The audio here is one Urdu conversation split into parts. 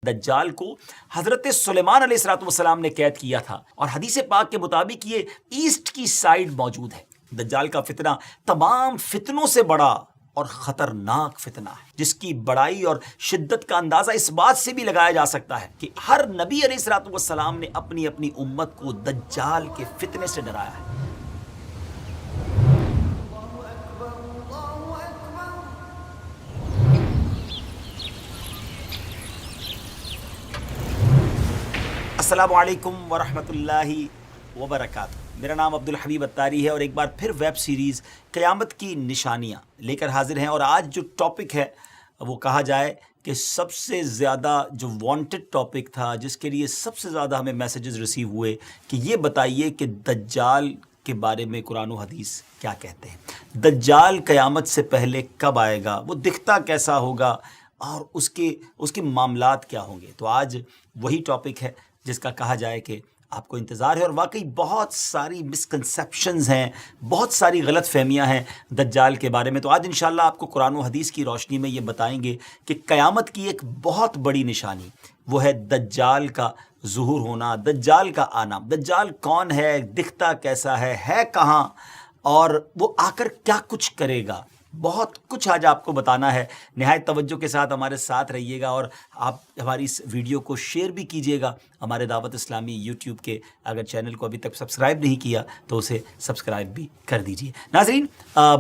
دجال کو حضرت سلیمان علیہ الصلوۃ والسلام نے قید کیا تھا، اور حدیث پاک کے مطابق یہ ایسٹ کی سائیڈ موجود ہے۔ دجال کا فتنہ تمام فتنوں سے بڑا اور خطرناک فتنہ ہے، جس کی بڑائی اور شدت کا اندازہ اس بات سے بھی لگایا جا سکتا ہے کہ ہر نبی علیہ الصلوۃ والسلام نے اپنی اپنی امت کو دجال کے فتنے سے ڈرایا ہے۔ السلام علیکم ورحمۃ اللہ وبرکاتہ۔ میرا نام عبدالحبیب اتاری ہے، اور ایک بار پھر ویب سیریز قیامت کی نشانیاں لے کر حاضر ہیں۔ اور آج جو ٹاپک ہے وہ کہا جائے کہ سب سے زیادہ جو وانٹڈ ٹاپک تھا، جس کے لیے سب سے زیادہ ہمیں میسیجز ریسیو ہوئے کہ یہ بتائیے کہ دجال کے بارے میں قرآن و حدیث کیا کہتے ہیں، دجال قیامت سے پہلے کب آئے گا، وہ دکھتا کیسا ہوگا، اور اس کے معاملات کیا ہوں گے۔ تو آج وہی ٹاپک ہے جس کا کہا جائے کہ آپ کو انتظار ہے، اور واقعی بہت ساری مسکنسیپشنز ہیں، بہت ساری غلط فہمیاں ہیں دجال کے بارے میں۔ تو آج انشاءاللہ آپ کو قرآن و حدیث کی روشنی میں یہ بتائیں گے کہ قیامت کی ایک بہت بڑی نشانی وہ ہے دجال کا ظہور ہونا، دجال کا آنا۔ دجال کون ہے، دکھتا کیسا ہے کہاں، اور وہ آ کر کیا کچھ کرے گا۔ بہت کچھ آج آپ کو بتانا ہے۔ نہایت توجہ کے ساتھ ہمارے ساتھ رہیے گا، اور آپ ہماری اس ویڈیو کو شیئر بھی کیجیے گا ہمارے دعوت اسلامی یوٹیوب کے۔ اگر چینل کو ابھی تک سبسکرائب نہیں کیا تو اسے سبسکرائب بھی کر دیجیے۔ ناظرین،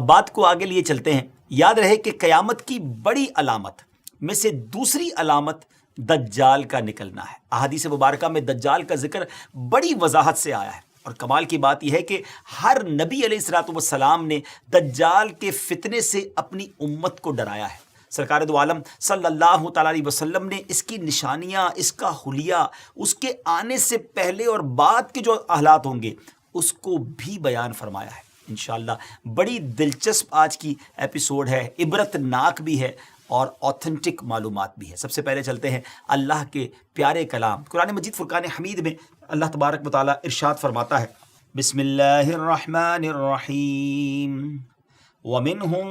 بات کو آگے لیے چلتے ہیں۔ یاد رہے کہ قیامت کی بڑی علامت میں سے دوسری علامت دجال کا نکلنا ہے۔ احادیث مبارکہ میں دجال کا ذکر بڑی وضاحت سے آیا ہے، اور کمال کی بات یہ ہے کہ ہر نبی علیہ الصلوۃ والسلام نے دجال کے فتنے سے اپنی امت کو ڈرایا ہے۔ سرکار دو عالم صلی اللہ تعالیٰ علیہ وسلم نے اس کی نشانیاں، اس کا حلیہ، اس کے آنے سے پہلے اور بعد کے جو حالات ہوں گے اس کو بھی بیان فرمایا ہے۔ انشاءاللہ بڑی دلچسپ آج کی ایپیسوڈ ہے، عبرت ناک بھی ہے اور اوتھنٹک معلومات بھی ہے۔ سب سے پہلے چلتے ہیں اللہ کے پیارے کلام قرآن مجید فرقان حمید میں۔ اللہ تبارک و تعالیٰ ارشاد فرماتا ہے، بسم اللہ الرحمن الرحیم، وَمِنْهُمْ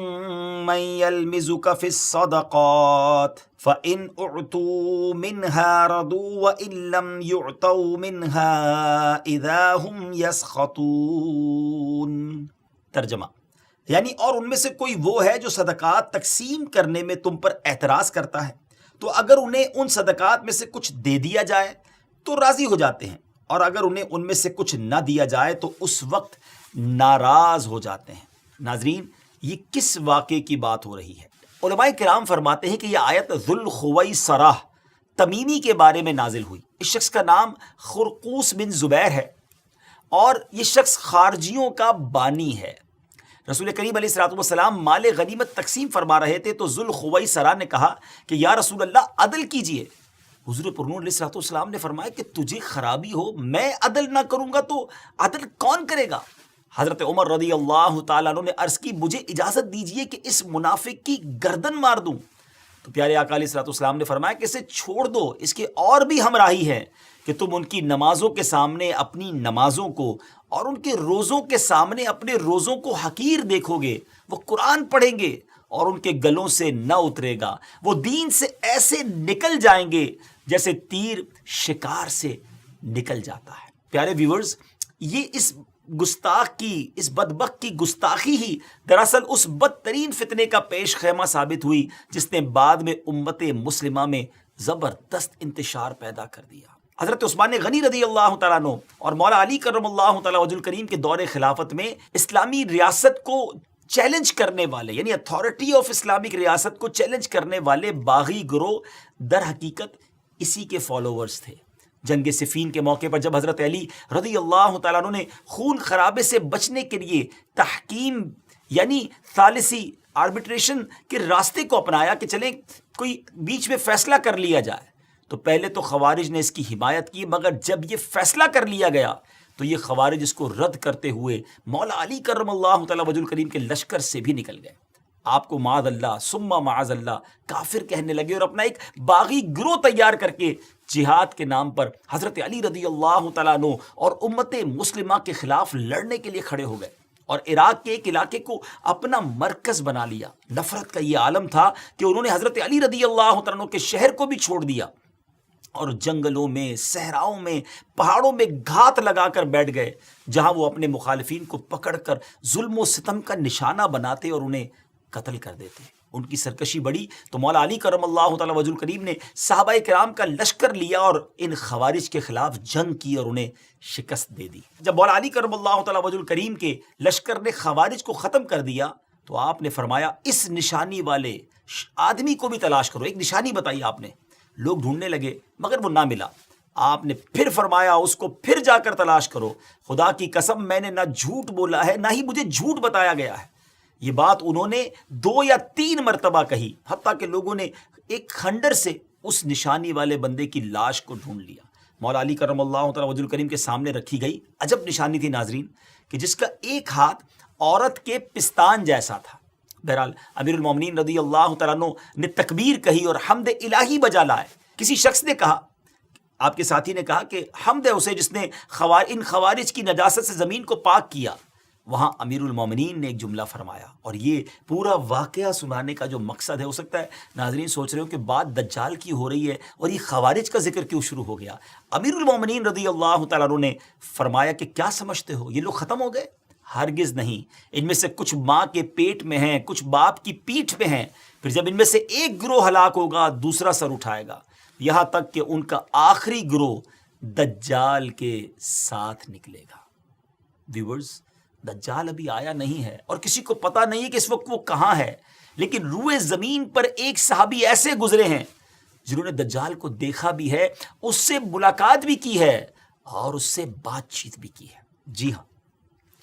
مَنْ يَلْمِزُكَ فِي الصَّدَقَاتِ فَإِنْ أُعْطُوا مِنْهَا رَضُوا وَإِنْ لَمْ يُعْطَوْا مِنْهَا إِذَا هُمْ يَسْخَطُونَ۔ ترجمہ یعنی اور ان میں سے کوئی وہ ہے جو صدقات تقسیم کرنے میں تم پر اعتراض کرتا ہے، تو اگر انہیں ان صدقات میں سے کچھ دے دیا جائے تو راضی ہو جاتے ہیں، اور اگر انہیں ان میں سے کچھ نہ دیا جائے تو اس وقت ناراض ہو جاتے ہیں۔ ناظرین، یہ کس واقعے کی بات ہو رہی ہے؟ علماء کرام فرماتے ہیں کہ یہ آیت ذوالخویصرہ تمیمی کے بارے میں نازل ہوئی۔ اس شخص کا نام خرقوس بن زبیر ہے، اور یہ شخص خارجیوں کا بانی ہے۔ رسول کریم علیہ الصلوۃ والسلام مال غنیمت تقسیم فرما رہے تھے تو ذوالخویصرہ نے کہا کہ یا رسول اللہ عدل کیجئے۔ حضور پرنور علیہ الصلوۃ والسلام نے فرمایا کہ تجھے خرابی ہو، میں عدل نہ کروں گا تو عدل کون کرے گا؟ حضرت عمر رضی اللہ تعالیٰ عنہ نے عرض کی، مجھے اجازت دیجئے کہ اس منافق کی گردن مار دوں۔ تو پیارے آقا علیہ الصلوۃ والسلام نے فرمایا کہ اسے چھوڑ دو، اس کے اور بھی ہمراہی ہے کہ تم ان کی نمازوں کے سامنے اپنی نمازوں کو، اور ان کے روزوں کے سامنے اپنے روزوں کو حقیر دیکھو گے۔ وہ قرآن پڑھیں گے اور ان کے گلوں سے نہ اترے گا، وہ دین سے ایسے نکل جائیں گے جیسے تیر شکار سے نکل جاتا ہے۔ پیارے ویورز، یہ اس گستاخ کی، اس بدبخت کی گستاخی ہی دراصل اس بدترین فتنے کا پیش خیمہ ثابت ہوئی جس نے بعد میں امت مسلمہ میں زبردست انتشار پیدا کر دیا۔ حضرت عثمان غنی رضی اللہ تعالیٰ عنہ اور مولا علی کرم اللہ تعالیٰ وجہ الکریم کے دور خلافت میں اسلامی ریاست کو چیلنج کرنے والے، یعنی اتھارٹی آف اسلامک ریاست کو چیلنج کرنے والے باغی گروہ در حقیقت اسی کے فالوورز تھے۔ جنگ صفین کے موقع پر جب حضرت علی رضی اللہ تعالیٰ عنہ نے خون خرابے سے بچنے کے لیے تحکیم یعنی ثالثی آربیٹریشن کے راستے کو اپنایا کہ چلیں کوئی بیچ میں فیصلہ کر لیا جائے، تو پہلے تو خوارج نے اس کی حمایت کی، مگر جب یہ فیصلہ کر لیا گیا تو یہ خوارج اس کو رد کرتے ہوئے مولا علی کرم اللہ تعالیٰ وجہ الکریم کے لشکر سے بھی نکل گئے۔ آپ کو معاذ اللہ ثم معاذ اللہ کافر کہنے لگے، اور اپنا ایک باغی گروہ تیار کر کے جہاد کے نام پر حضرت علی رضی اللہ تعالیٰ عنہ اور امت مسلمہ کے خلاف لڑنے کے لیے کھڑے ہو گئے، اور عراق کے ایک علاقے کو اپنا مرکز بنا لیا۔ نفرت کا یہ عالم تھا کہ انہوں نے حضرت علی رضی اللہ تعالیٰ عنہ کے شہر کو بھی چھوڑ دیا۔ اور جنگلوں میں، صحراؤں میں، پہاڑوں میں گھات لگا کر بیٹھ گئے، جہاں وہ اپنے مخالفین کو پکڑ کر ظلم و ستم کا نشانہ بناتے اور انہیں قتل کر دیتے۔ ان کی سرکشی بڑی تو مولا علی کرم اللہ تعالی وجہ الکریم نے صحابہ کرام کا لشکر لیا اور ان خوارج کے خلاف جنگ کی اور انہیں شکست دے دی۔ جب مولا علی کرم اللہ تعالی وجہ الکریم کے لشکر نے خوارج کو ختم کر دیا تو آپ نے فرمایا اس نشانی والے آدمی کو بھی تلاش کرو۔ ایک نشانی بتائی آپ نے، لوگ ڈھونڈنے لگے مگر وہ نہ ملا۔ آپ نے پھر فرمایا اس کو پھر جا کر تلاش کرو، خدا کی قسم میں نے نہ جھوٹ بولا ہے نہ ہی مجھے جھوٹ بتایا گیا ہے۔ یہ بات انہوں نے 2 یا 3 مرتبہ کہی، حتیٰ کہ لوگوں نے ایک کھنڈر سے اس نشانی والے بندے کی لاش کو ڈھونڈ لیا۔ مولا علی کرم اللہ تعالی وجہ الکریم کے سامنے رکھی گئی عجب نشانی تھی ناظرین، کہ جس کا ایک ہاتھ عورت کے پستان جیسا تھا۔ بہرحال امیر المومنین رضی اللہ تعالیٰ عنہ نے تکبیر کہی اور حمد الہی بجا لائے۔ کسی شخص نے کہا، آپ کے ساتھی نے کہا کہ حمد ہے اسے جس نے ان خوارج کی نجاست سے زمین کو پاک کیا۔ وہاں امیر المومنین نے ایک جملہ فرمایا، اور یہ پورا واقعہ سنانے کا جو مقصد ہے، ہو سکتا ہے ناظرین سوچ رہے ہو کہ بات دجال کی ہو رہی ہے اور یہ خوارج کا ذکر کیوں شروع ہو گیا۔ امیر المومنین رضی اللہ تعالیٰ عنہ نے فرمایا کہ کیا سمجھتے ہو یہ لوگ ختم ہو گئے؟ ہرگز نہیں، ان میں سے کچھ ماں کے پیٹ میں ہیں، کچھ باپ کی پیٹھ پہ ہیں، پھر جب ان میں سے ایک گروہ ہلاک ہوگا دوسرا سر اٹھائے گا، یہاں تک کہ ان کا آخری گروہ دجال کے ساتھ نکلے گا۔ ویورز، دجال ابھی آیا نہیں ہے اور کسی کو پتہ نہیں ہے کہ اس وقت وہ کہاں ہے، لیکن روئے زمین پر ایک صحابی ایسے گزرے ہیں جنہوں نے دجال کو دیکھا بھی ہے، اس سے ملاقات بھی کی ہے اور اس سے بات چیت بھی کی ہے۔ جی ہاں،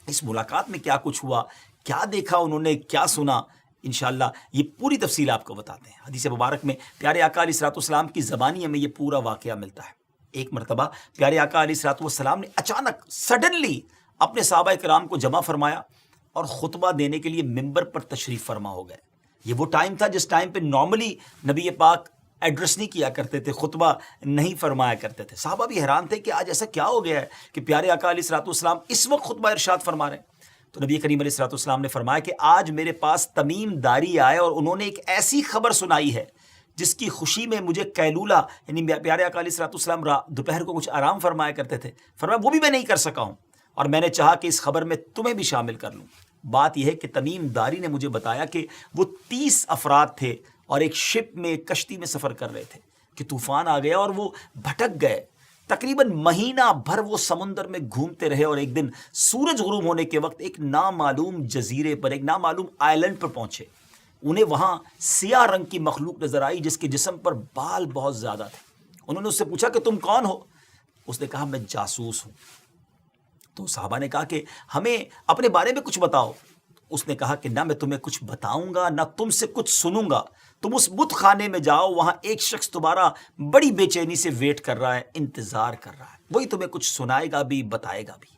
اس ملاقات میں کیا کچھ ہوا، کیا دیکھا انہوں نے، کیا سنا، انشاءاللہ یہ پوری تفصیل آپ کو بتاتے ہیں۔ حدیث مبارک میں پیارے آقا علیہ الصلوۃ والسلام کی زبانی ہمیں یہ پورا واقعہ ملتا ہے۔ ایک مرتبہ پیارے آقا علیہ الصلوۃ والسلام نے اچانک سڈنلی اپنے صحابہ کرام کو جمع فرمایا اور خطبہ دینے کے لیے ممبر پر تشریف فرما ہو گئے۔ یہ وہ ٹائم تھا جس ٹائم پہ نارملی نبی پاک ایڈریس نہیں کیا کرتے تھے، خطبہ نہیں فرمایا کرتے تھے۔ صحابہ بھی حیران تھے کہ آج ایسا کیا ہو گیا ہے کہ پیارے آقا علیہ الصلوۃ والسلام اس وقت خطبہ ارشاد فرما رہے ہیں۔ تو نبی کریم علیہ الصلوۃ والسلام نے فرمایا کہ آج میرے پاس تمیم داری آئے اور انہوں نے ایک ایسی خبر سنائی ہے جس کی خوشی میں مجھے قیلولہ، یعنی پیارے آقا علیہ الصلوۃ والسلام دوپہر کو کچھ آرام فرمایا کرتے تھے، فرمایا وہ بھی میں نہیں کر سکا ہوں، اور میں نے چاہا کہ اس خبر میں تمہیں بھی شامل کر لوں۔ بات یہ ہے کہ تمیم داری نے مجھے بتایا کہ وہ 30 افراد تھے اور ایک شپ میں، ایک کشتی میں سفر کر رہے تھے کہ طوفان آ گیا اور وہ بھٹک گئے۔ تقریباً مہینہ بھر وہ سمندر میں گھومتے رہے اور ایک دن سورج غروب ہونے کے وقت ایک نامعلوم جزیرے پر، ایک نامعلوم آئلینڈ پر پہنچے۔ انہیں وہاں سیاہ رنگ کی مخلوق نظر آئی جس کے جسم پر بال بہت زیادہ تھے۔ انہوں نے اس سے پوچھا کہ تم کون ہو؟ اس نے کہا میں جاسوس ہوں۔ تو صحابہ نے کہا کہ ہمیں اپنے بارے میں کچھ بتاؤ۔ اس نے کہا کہ نہ میں تمہیں کچھ بتاؤں گا نہ تم سے کچھ سنوں گا، تم اس بت خانے میں جاؤ، وہاں ایک شخص تمہارا بڑی بے چینی سے ویٹ کر رہا ہے، انتظار کر رہا ہے، وہی تمہیں کچھ سنائے گا بھی بتائے گا بھی۔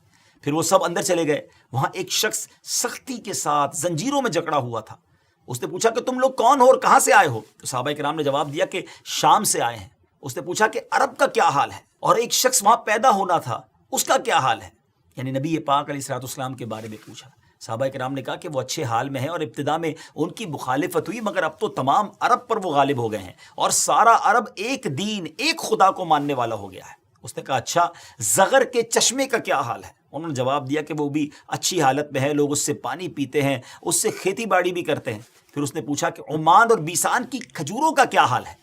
پھر وہ سب اندر چلے گئے۔ وہاں ایک شخص سختی کے ساتھ زنجیروں میں جکڑا ہوا تھا۔ اس نے پوچھا کہ تم لوگ کون ہو اور کہاں سے آئے ہو؟ تو صحابہ کرام نے جواب دیا کہ شام سے آئے ہیں۔ اس نے پوچھا کہ عرب کا کیا حال ہے؟ اور ایک شخص وہاں پیدا ہونا تھا، اس کا کیا حال ہے؟ یعنی نبی پاک علیہ الصلوۃ والسلام کے بارے میں پوچھا۔ صحابہ کرام نے کہا کہ وہ اچھے حال میں ہیں، اور ابتدا میں ان کی مخالفت ہوئی مگر اب تو تمام عرب پر وہ غالب ہو گئے ہیں اور سارا عرب ایک دین، ایک خدا کو ماننے والا ہو گیا ہے۔ اس نے کہا اچھا زغر کے چشمے کا کیا حال ہے؟ انہوں نے جواب دیا کہ وہ بھی اچھی حالت میں ہے، لوگ اس سے پانی پیتے ہیں، اس سے کھیتی باڑی بھی کرتے ہیں۔ پھر اس نے پوچھا کہ عمان اور بیسان کی کھجوروں کا کیا حال ہے؟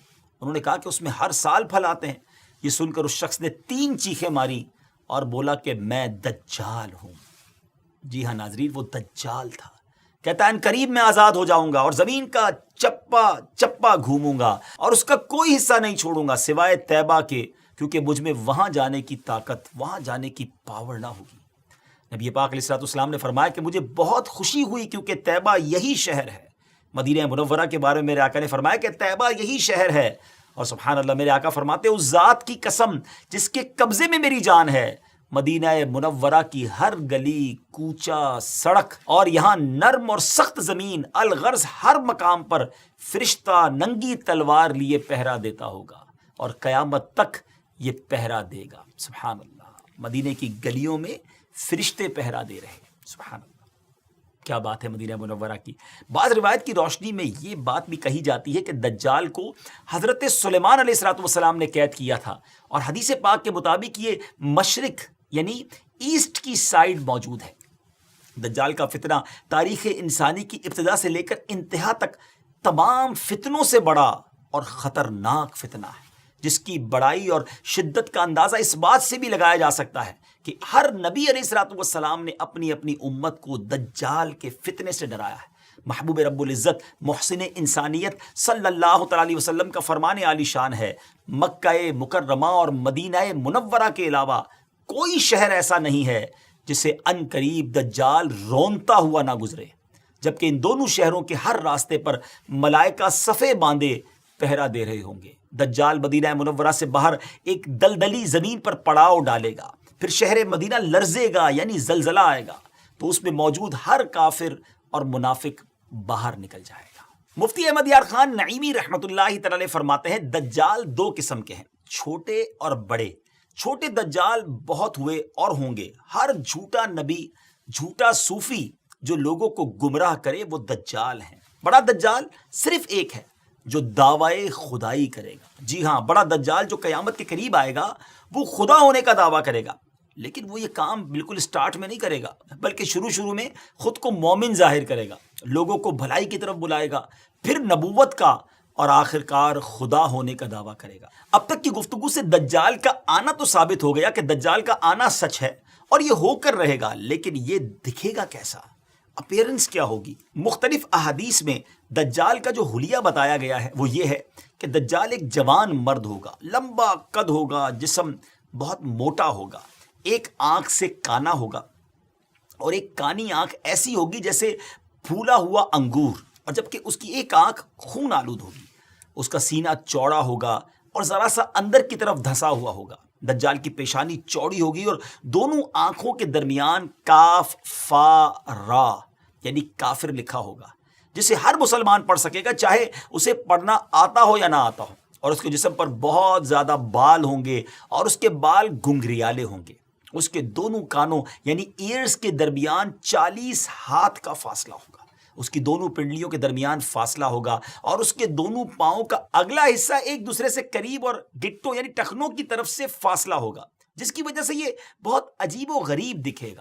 انہوں نے کہا کہ اس میں ہر سال پھل آتے ہیں۔ یہ سن کر اس شخص نے 3 چیخیں ماری اور بولا کہ میں دجال ہوں۔ جی ہاں ناظرین، وہ دجال تھا۔ کہتا ہے ان قریب میں آزاد ہو جاؤں گا اور زمین کا چپا چپا گھوموں گا اور اس کا کوئی حصہ نہیں چھوڑوں گا سوائے طیبہ کے، کیونکہ مجھ میں وہاں جانے کی طاقت، وہاں جانے کی پاور نہ ہوگی۔ نبی پاک علیہ الصلوۃ والسلام نے فرمایا کہ مجھے بہت خوشی ہوئی کیونکہ طیبہ یہی شہر ہے۔ مدینہ منورہ کے بارے میں میرے آقا نے فرمایا کہ طیبہ یہی شہر ہے، اور سبحان اللہ میرے آقا فرماتے اس ذات کی قسم جس کے قبضے میں میری جان ہے، مدینہ منورہ کی ہر گلی، کوچہ، سڑک اور یہاں نرم اور سخت زمین، الغرض ہر مقام پر فرشتہ ننگی تلوار لیے پہرا دیتا ہوگا اور قیامت تک یہ پہرا دے گا۔ سبحان اللہ، مدینے کی گلیوں میں فرشتے پہرا دے رہے ہیں۔ سبحان اللہ۔ کیا بات ہے مدینہ منورہ کی. بعض روایت کی روشنی میں یہ بات بھی کہی جاتی ہے کہ دجال کو حضرت سلیمان علیہ الصلوۃ والسلام نے قید کیا تھا، اور حدیث پاک کے مطابق یہ مشرق یعنی ایسٹ کی سائیڈ موجود ہے. دجال کا فتنہ تاریخ انسانی کی ابتدا سے لے کر انتہا تک تمام فتنوں سے بڑا اور خطرناک فتنہ ہے، جس کی بڑائی اور شدت کا اندازہ اس بات سے بھی لگایا جا سکتا ہے کہ ہر نبی علیہ الصلوۃ والسلام نے اپنی اپنی امت کو دجال کے فتنے سے ڈرایا ہے. محبوب رب العزت محسن انسانیت صلی اللہ تعالی علیہ وسلم کا فرمان عالی شان ہے، مکہ مکرمہ اور مدینہ منورہ کے علاوہ کوئی شہر ایسا نہیں ہے جسے ان قریب دجال رونتا ہوا نہ گزرے، جبکہ ان دونوں شہروں کے ہر راستے پر ملائکہ صفے باندھے پہرا دے رہے ہوں گے. دجال مدینہ منورہ سے باہر ایک دلدلی زمین پر پڑاؤ ڈالے گا، پھر شہر مدینہ لرزے گا یعنی زلزلہ آئے گا تو اس میں موجود ہر کافر اور منافق باہر نکل جائے گا. مفتی احمد یار خان نعیمی رحمۃ اللہ تعالی فرماتے ہیں دجال دو قسم کے ہیں، چھوٹے اور بڑے. چھوٹے دجال بہت ہوئے اور ہوں گے. ہر جھوٹا نبی، جھوٹا صوفی جو لوگوں کو گمراہ کرے وہ دجال ہیں. بڑا دجال صرف ایک ہے جو دعوی خدائی کرے گا. جی ہاں، بڑا دجال جو قیامت کے قریب آئے گا وہ خدا ہونے کا دعویٰ کرے گا، لیکن وہ یہ کام بالکل سٹارٹ میں نہیں کرے گا، بلکہ شروع میں خود کو مومن ظاہر کرے گا، لوگوں کو بھلائی کی طرف بلائے گا، پھر نبوت کا، اور آخرکار خدا ہونے کا دعویٰ کرے گا. اب تک کی گفتگو سے دجال کا آنا تو ثابت ہو گیا کہ دجال کا آنا سچ ہے اور یہ ہو کر رہے گا، لیکن یہ دکھے گا کیسا، اپیرنس کیا ہوگی؟ مختلف احادیث میں دجال کا جو حلیہ بتایا گیا ہے وہ یہ ہے کہ دجال ایک جوان مرد ہوگا، لمبا قد ہوگا، جسم بہت موٹا ہوگا، ایک آنکھ سے کانا ہوگا، اور ایک کانی آنکھ ایسی ہوگی جیسے پھولا ہوا انگور، اور جبکہ اس کی ایک آنکھ خون آلود ہوگی. اس کا سینہ چوڑا ہوگا اور ذرا سا اندر کی طرف دھسا ہوا ہوگا. دجال کی پیشانی چوڑی ہوگی اور دونوں آنکھوں کے درمیان کاف فا را یعنی کافر لکھا ہوگا، جسے ہر مسلمان پڑھ سکے گا چاہے اسے پڑھنا آتا ہو یا نہ آتا ہو. اور اس کے جسم پر بہت زیادہ بال ہوں گے اور اس کے بال گھنگریالے ہوں گے. اس کے دونوں کانوں یعنی ایئرز کے درمیان 40 ہاتھ کا فاصلہ ہوگا. اس کی دونوں پنڈلیوں کے درمیان فاصلہ ہوگا اور اس کے دونوں پاؤں کا اگلا حصہ ایک دوسرے سے قریب اور گٹوں یعنی ٹخنوں کی طرف سے فاصلہ ہوگا، جس کی وجہ سے یہ بہت عجیب و غریب دکھے گا.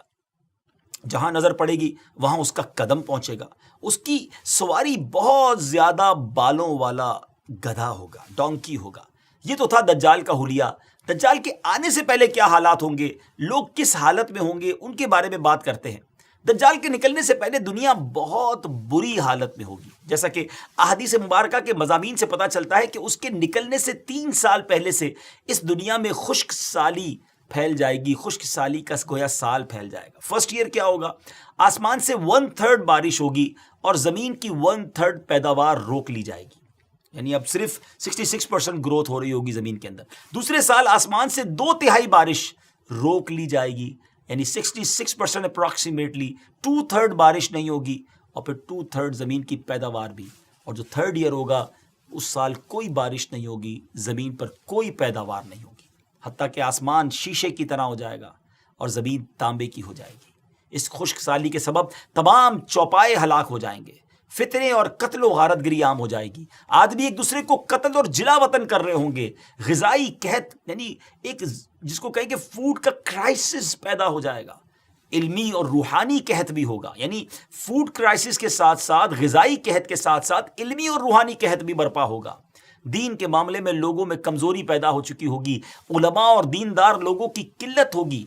جہاں نظر پڑے گی وہاں اس کا قدم پہنچے گا. اس کی سواری بہت زیادہ بالوں والا گدھا ہوگا، ڈونکی ہوگا. یہ تو تھا دجال کا حلیہ. دجال کے آنے سے پہلے کیا حالات ہوں گے، لوگ کس حالت میں ہوں گے، ان کے بارے میں بات کرتے ہیں. دجال کے نکلنے سے پہلے دنیا بہت بری حالت میں ہوگی، جیسا کہ احادیث مبارکہ کے مضامین سے پتہ چلتا ہے کہ اس کے نکلنے سے 3 سال پہلے سے اس دنیا میں خشک سالی پھیل جائے گی. خشک سالی کا گویا سال پھیل جائے گا. فرسٹ ایئر کیا ہوگا؟ آسمان سے 1/3 بارش ہوگی اور زمین کی 1/3 پیداوار روک لی جائے گی، یعنی اب صرف 66% گروتھ ہو رہی ہوگی زمین کے اندر. دوسرے سال آسمان سے 2/3 بارش روک لی جائے گی، یعنی 66% اپروکسیمیٹلی 2/3 بارش نہیں ہوگی، اور پھر 2/3 زمین کی پیداوار بھی. اور جو 3rd ایئر ہوگا اس سال کوئی بارش نہیں ہوگی، زمین پر کوئی پیداوار نہیں ہوگی، حتیٰ کہ آسمان شیشے کی طرح ہو جائے گا اور زمین تانبے کی ہو جائے گی. اس خشک سالی کے سبب تمام چوپائے ہلاک ہو جائیں گے، فتنے اور قتل و غارت گری عام ہو جائے گی، آدمی ایک دوسرے کو قتل اور جلا وطن کر رہے ہوں گے. غذائی قحط یعنی ایک جس کو کہیں کہ فوڈ کا کرائسس پیدا ہو جائے گا. علمی اور روحانی قحط بھی ہوگا، یعنی فوڈ کرائسس کے ساتھ ساتھ غذائی قحط کے ساتھ ساتھ علمی اور روحانی قحط بھی برپا ہوگا. دین کے معاملے میں لوگوں میں کمزوری پیدا ہو چکی ہوگی، علماء اور دیندار لوگوں کی قلت ہوگی.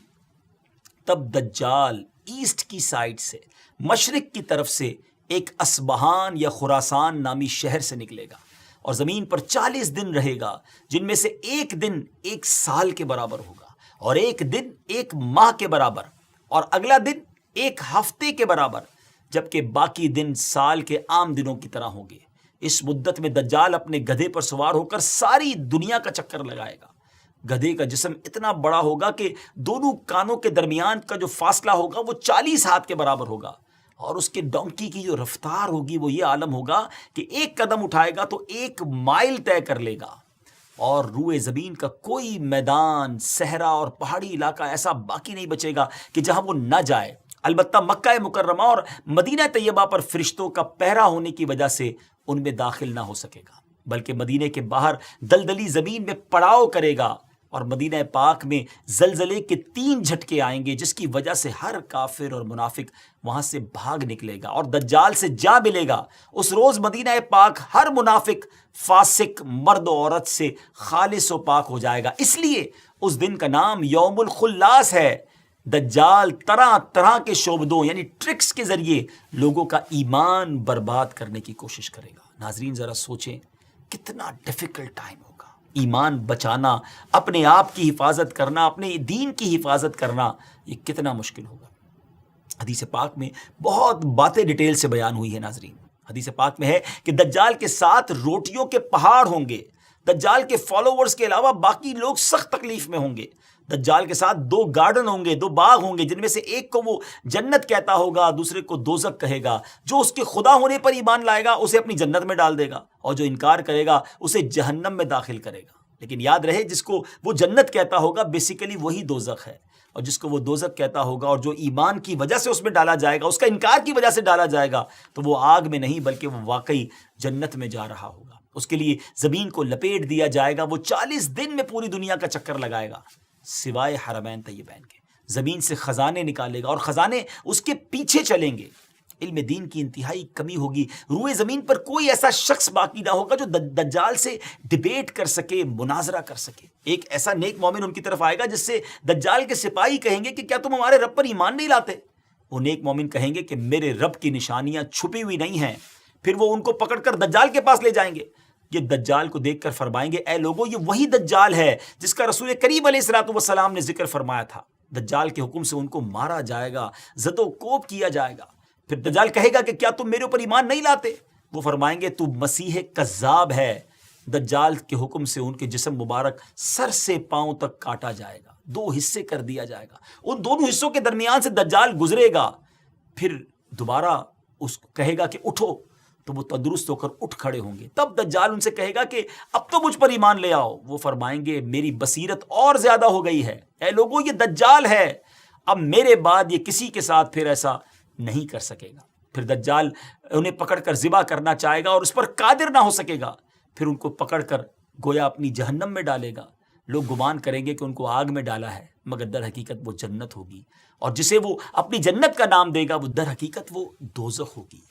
تب دجال ایسٹ کی سائڈ سے، مشرق کی طرف سے ایک اصبہان یا خراسان نامی شہر سے نکلے گا اور زمین پر 40 دن رہے گا، جن میں سے ایک دن 1 سال کے برابر ہوگا، اور ایک دن 1 ماہ کے برابر، اور اگلا دن 1 ہفتے کے برابر، جبکہ باقی دن سال کے عام دنوں کی طرح ہوں گے. اس مدت میں دجال اپنے گدھے پر سوار ہو کر ساری دنیا کا چکر لگائے گا. گدھے کا جسم اتنا بڑا ہوگا کہ دونوں کانوں کے درمیان کا جو فاصلہ ہوگا وہ 40 ہاتھ کے برابر ہوگا، اور اس کے ڈونکی کی جو رفتار ہوگی وہ یہ عالم ہوگا کہ 1 قدم اٹھائے گا تو 1 مائل طے کر لے گا. اور روئے زمین کا کوئی میدان، صحرا اور پہاڑی علاقہ ایسا باقی نہیں بچے گا کہ جہاں وہ نہ جائے. البتہ مکہ مکرمہ اور مدینہ طیبہ پر فرشتوں کا پہرا ہونے کی وجہ سے ان میں داخل نہ ہو سکے گا، بلکہ مدینے کے باہر دلدلی زمین میں پڑاؤ کرے گا، اور مدینہ پاک میں زلزلے کے 3 جھٹکے آئیں گے، جس کی وجہ سے ہر کافر اور منافق وہاں سے بھاگ نکلے گا اور دجال سے جا ملے گا۔ اس روز مدینہ پاک ہر منافق، فاسق، مرد و عورت سے خالص و پاک ہو جائے گا۔ اس لیے اس دن کا نام یوم الخلاص ہے۔ دجال طرح طرح کے شعبدوں یعنی ٹرکس کے ذریعے لوگوں کا ایمان برباد کرنے کی کوشش کرے گا۔ ناظرین ذرا سوچیں کتنا ڈیفیکلٹ ٹائم ہوگا۔ ایمان بچانا، اپنے آپ کی حفاظت کرنا، اپنے دین کی حفاظت کرنا، یہ کتنا مشکل ہوگا۔ حدیث پاک میں بہت باتیں ڈیٹیل سے بیان ہوئی ہے ناظرین۔ حدیث پاک میں ہے کہ دجال کے ساتھ روٹیوں کے پہاڑ ہوں گے۔ دجال کے فالوورز کے علاوہ باقی لوگ سخت تکلیف میں ہوں گے۔ دجال کے ساتھ 2 گارڈن ہوں گے، 2 باغ ہوں گے، جن میں سے ایک کو وہ جنت کہتا ہوگا، دوسرے کو دوزخ کہے گا۔ جو اس کے خدا ہونے پر ایمان لائے گا اسے اپنی جنت میں ڈال دے گا، اور جو انکار کرے گا اسے جہنم میں داخل کرے گا۔ لیکن یاد رہے، جس کو وہ جنت کہتا ہوگا بیسیکلی وہی دوزخ ہے، اور جس کو وہ دوزخ کہتا ہوگا اور جو ایمان کی وجہ سے اس میں ڈالا جائے گا، اس کا انکار کی وجہ سے ڈالا جائے گا، تو وہ آگ میں نہیں بلکہ وہ واقعی جنت میں جا رہا ہوگا۔ اس کے لیے زمین کو لپیٹ دیا جائے گا، وہ 40 دن میں پوری دنیا کا چکر لگائے گا سوائے حرمین طیبین کے۔ زمین سے خزانے نکالے گا اور خزانے اس کے پیچھے چلیں گے۔ علم دین کی انتہائی کمی ہوگی۔ روئے زمین پر کوئی ایسا شخص باقی نہ ہوگا جو دجال سے ڈیبیٹ کر سکے، مناظرہ کر سکے۔ ایک ایسا نیک مومن ان کی طرف آئے گا جس سے دجال کے سپاہی کہیں گے کہ کیا تم ہمارے رب پر ایمان نہیں لاتے؟ وہ نیک مومن کہیں گے کہ میرے رب کی نشانیاں چھپی ہوئی نہیں ہیں۔ پھر وہ ان کو پکڑ کر دجال کے پاس لے جائیں گے۔ یہ دجال کو دیکھ کر فرمائیں گے، اے لوگوں، یہ وہی دجال ہے جس کا رسول کریم علیہ الصلوۃ والسلام نے ذکر فرمایا تھا۔ دجال کے حکم سے ان کو مارا جائے گا، زد و کوب کیا جائے گا۔ پھر دجال کہے گا کہ کیا تم میرے اوپر ایمان نہیں لاتے؟ وہ فرمائیں گے تو مسیح کذاب ہے۔ دجال کے حکم سے ان کے جسم مبارک سر سے پاؤں تک کاٹا جائے گا، 2 حصے کر دیا جائے گا۔ ان دونوں حصوں کے درمیان سے دجال گزرے گا۔ پھر دوبارہ اس کو کہے گا کہ اٹھو، تو وہ تندرست ہو کر اٹھ کھڑے ہوں گے۔ تب دجال ان سے کہے گا کہ اب تو مجھ پر ایمان لے آؤ۔ وہ فرمائیں گے میری بصیرت اور زیادہ ہو گئی ہے، اے لوگوں یہ دجال ہے، اب میرے بعد یہ کسی کے ساتھ پھر ایسا نہیں کر سکے گا۔ پھر دجال انہیں پکڑ کر ذبح کرنا چاہے گا اور اس پر قادر نہ ہو سکے گا۔ پھر ان کو پکڑ کر گویا اپنی جہنم میں ڈالے گا۔ لوگ گمان کریں گے کہ ان کو آگ میں ڈالا ہے، مگر در حقیقت وہ جنت ہوگی، اور جسے وہ اپنی جنت کا نام دے گا وہ در حقیقت وہ دوزخ ہوگی۔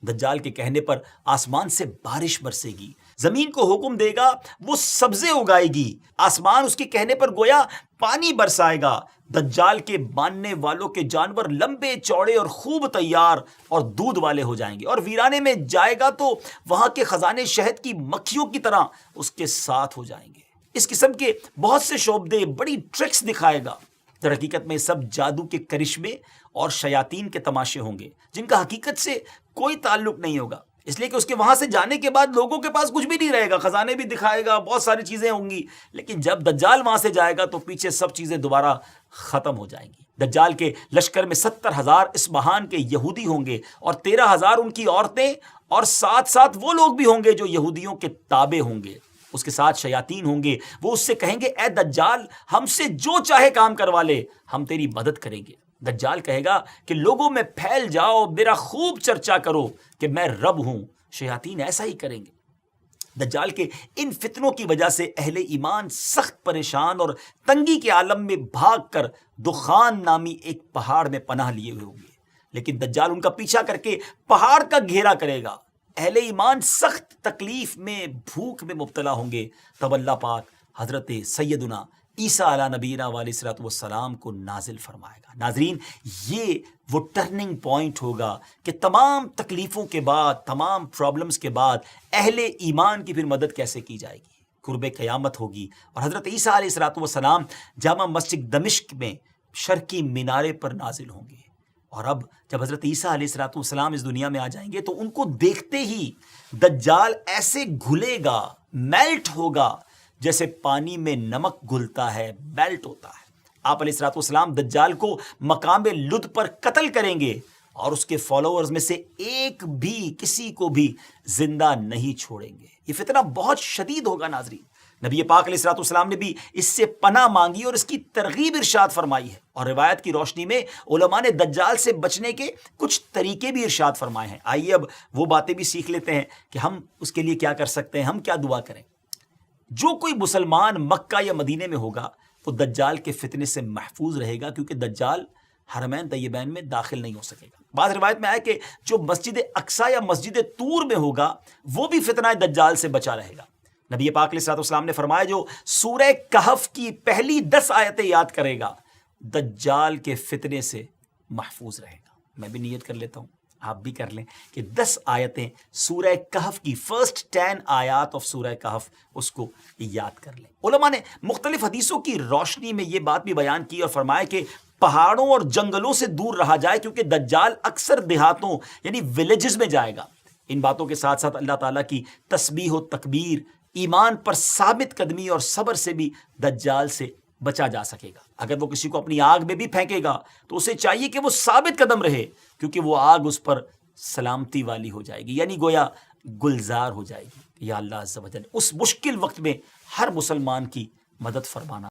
دجال کے کہنے پر آسمان سے بارش برسے گی، زمین کو حکم دے گا وہ سبزے اگائے گی، آسمان اس کے کہنے پر گویا پانی برسائے گا۔ دجال کے ماننے والوں کے جانور لمبے چوڑے اور خوب تیار اور دودھ والے ہو جائیں گے، اور ویرانے میں جائے گا تو وہاں کے خزانے شہد کی مکھیوں کی طرح اس کے ساتھ ہو جائیں گے۔ اس قسم کے بہت سے شعبدے، بڑی ٹرکس دکھائے گا۔ در حقیقت میں سب جادو کے کرشمے اور شیاطین کے تماشے ہوں گے، جن کا حقیقت سے کوئی تعلق نہیں ہوگا، اس لیے کہ اس کے وہاں سے جانے کے بعد لوگوں کے پاس کچھ بھی نہیں رہے گا۔ خزانے بھی دکھائے گا، بہت ساری چیزیں ہوں گی، لیکن جب دجال وہاں سے جائے گا تو پیچھے سب چیزیں دوبارہ ختم ہو جائیں گی۔ دجال کے لشکر میں 70,000 اصبہان کے یہودی ہوں گے، اور 13,000 ان کی عورتیں، اور ساتھ ساتھ وہ لوگ بھی ہوں گے جو یہودیوں کے تابع ہوں گے۔ اس کے ساتھ شیاطین ہوں گے، وہ اس سے کہیں گے اے دجال ہم سے جو چاہے کام کروا لے، ہم تیری مدد کریں گے۔ دجال کہے گا کہ لوگوں میں پھیل جاؤ، میرا خوب چرچا کرو کہ میں رب ہوں۔ شیاطین ایسا ہی کریں گے۔ دجال کے ان فتنوں کی وجہ سے اہل ایمان سخت پریشان اور تنگی کے عالم میں بھاگ کر دخان نامی ایک پہاڑ میں پناہ لیے ہوئے ہوں گے، لیکن دجال ان کا پیچھا کر کے پہاڑ کا گھیرا کرے گا۔ اہل ایمان سخت تکلیف میں، بھوک میں مبتلا ہوں گے۔ تب اللہ پاک حضرت سیدنا عیسیٰ علیہ نبینا علیہ الصلوۃ والسلام کو نازل فرمائے گا۔ ناظرین یہ وہ ٹرننگ پوائنٹ ہوگا کہ تمام تکلیفوں کے بعد، تمام پرابلمز کے بعد اہل ایمان کی پھر مدد کیسے کی جائے گی۔ قرب قیامت ہوگی، اور حضرت عیسیٰ علیہ الصلوۃ والسلام جامع مسجد دمشق میں شرقی مینارے پر نازل ہوں گے۔ اور اب جب حضرت عیسیٰ علیہ الصلوۃ والسلام اس دنیا میں آ جائیں گے تو ان کو دیکھتے ہی دجال ایسے گھلے گا، میلٹ ہوگا، جیسے پانی میں نمک گھلتا ہے، میلٹ ہوتا ہے۔ آپ علیہ الصلوۃ والسلام دجال کو مقام لد پر قتل کریں گے، اور اس کے فالوورز میں سے ایک بھی، کسی کو بھی زندہ نہیں چھوڑیں گے۔ یہ فتنہ بہت شدید ہوگا ناظرین۔ نبی پاک علیہ الصلوۃ والسلام نے بھی اس سے پناہ مانگی اور اس کی ترغیب ارشاد فرمائی ہے، اور روایت کی روشنی میں علماء نے دجال سے بچنے کے کچھ طریقے بھی ارشاد فرمائے ہیں۔ آئیے اب وہ باتیں بھی سیکھ لیتے ہیں کہ ہم اس کے لیے کیا کر سکتے ہیں، ہم کیا دعا کریں۔ جو کوئی مسلمان مکہ یا مدینے میں ہوگا وہ دجال کے فتنے سے محفوظ رہے گا، کیونکہ دجال حرمین طیبین میں داخل نہیں ہو سکے گا۔ بعض روایت میں آیا کہ جو مسجد اقصی یا مسجد طور میں ہوگا وہ بھی فتنہ دجال سے بچا رہے گا۔ نبی پاک علیہ الصلوۃ والسلام نے فرمایا جو سورہ کہف کی پہلی 10 آیتیں یاد کرے گا دجال کے فتنے سے محفوظ رہے گا۔ میں بھی نیت کر لیتا ہوں، آپ بھی کر لیں کہ 10 آیتیں سورہ کہف کی فرسٹ 10 آیات آف سورہ کہف اس کو یاد کر لیں۔ علماء نے مختلف حدیثوں کی روشنی میں یہ بات بھی بیان کی اور فرمایا کہ پہاڑوں اور جنگلوں سے دور رہا جائے، کیونکہ دجال اکثر دیہاتوں یعنی ولیجز میں جائے گا۔ ان باتوں کے ساتھ ساتھ اللہ تعالیٰ کی تسبیح و تکبیر، ایمان پر ثابت قدمی اور صبر سے بھی دجال سے بچا جا سکے گا۔ اگر وہ کسی کو اپنی آگ میں بھی پھینکے گا تو اسے چاہیے کہ وہ ثابت قدم رہے، کیونکہ وہ آگ اس پر سلامتی والی ہو جائے گی، یعنی گویا گلزار ہو جائے گی۔ یا اللہ عز و جل اس مشکل وقت میں ہر مسلمان کی مدد فرمانا۔